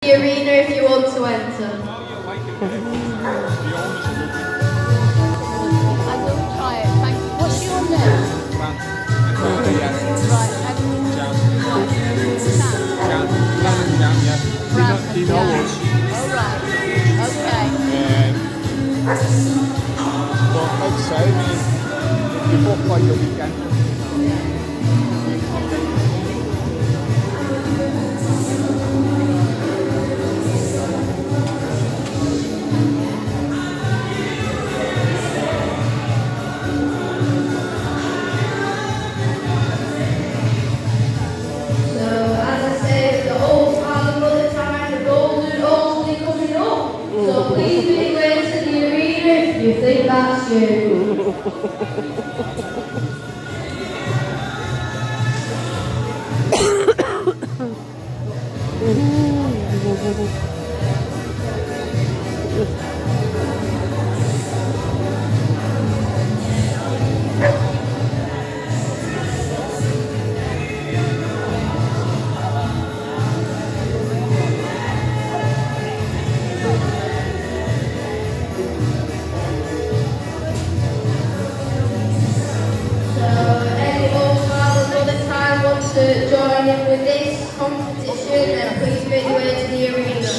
The arena if you want to enter. I will try it, thank you. What's your name? Do you know us? Oh right, okay. But like I say, I mean, you book like the weekend. So please make way to the arena if you think that's you. To join in with this competition, then please make your way to the arena.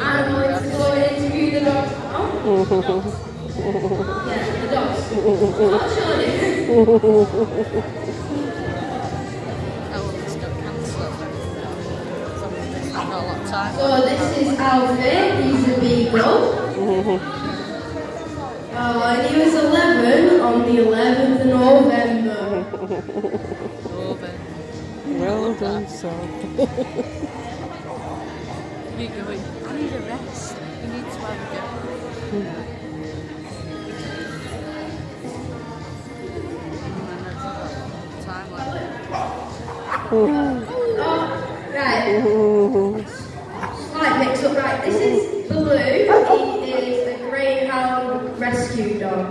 I'm going to go and interview the dogs now. Yeah, the dogs. I'll show you. So this is Alfie, he's a beagle. And he was 11 on the 11th of November. Well done, son. I need a rest. You need to have a go. Right. Slight mix up, right. This is Baloo. He is a greyhound rescue dog.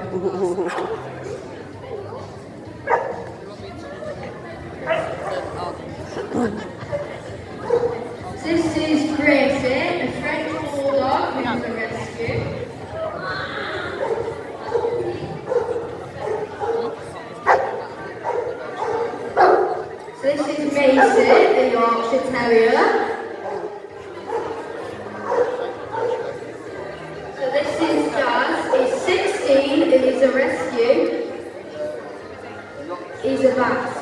This is Gracie, a French bulldog who's a rescue. So this is Mason, the Yorkshire Terrier. So this is Jazz, he's 16 and he's a rescue. He's a bat.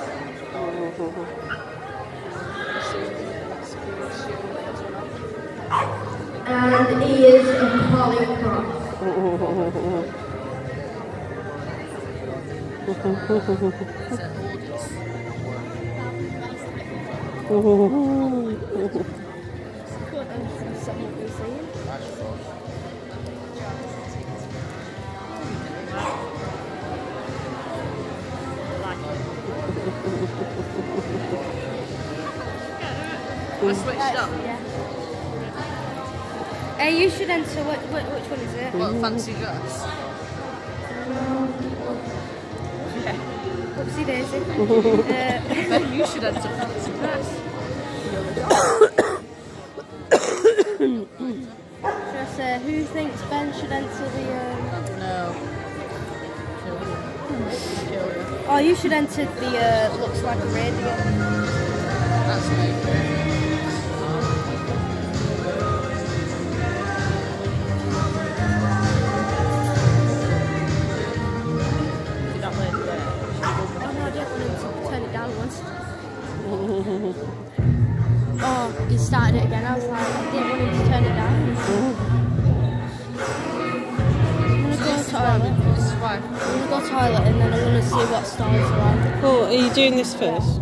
And he is a polycross. I switched up. Yeah. Hey, you should enter. Which one is it? What, fancy dress? Yeah. Whoopsie daisy. Ben, you should enter fancy dress. Should I say, who thinks Ben should enter the... No. Kill you. Oh, you should enter the looks like a radio. That's me. Did that lady there? Oh no, I don't want him to turn it down once. Oh, he started it again. I was like, I didn't want him to turn it down. I'm gonna go to the toilet. Why? I'm gonna go to the toilet and then I'm gonna see what stalls are on. Oh, are you doing this first?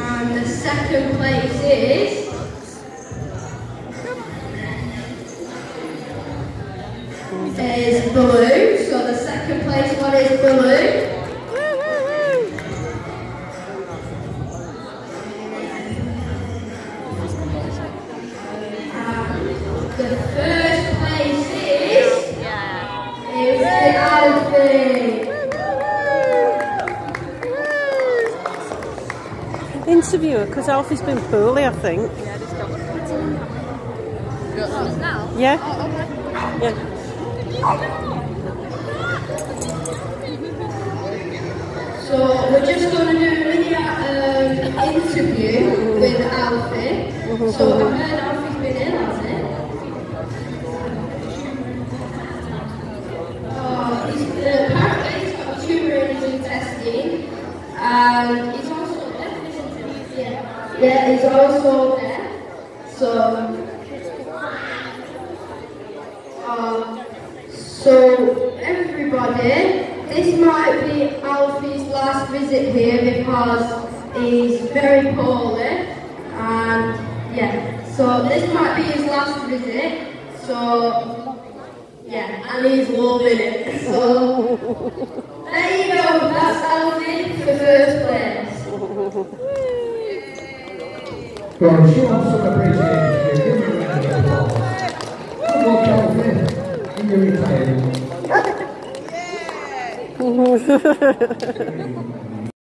And the second place is Blue. So the second place one is Blue. The first place is the Alfie. Interview her, because Alfie's been poorly, I think. Now? Yeah? Yeah. So we're just going to do a mini interview with Alfie. So I've heard Alfie's been ill, hasn't it? Apparently he's got a tumour in his intestine, and he's also deaf, isn't he? Yeah, he's also deaf. So everybody, this might be Alfie's last visit here because he's very poorly, and yeah, so this might be his last visit. So yeah, and he's loving it. So there you go, that's Alfie for first place. Well, show us some appreciation. Give him a round of applause. Come on, Alfie. In your retirement.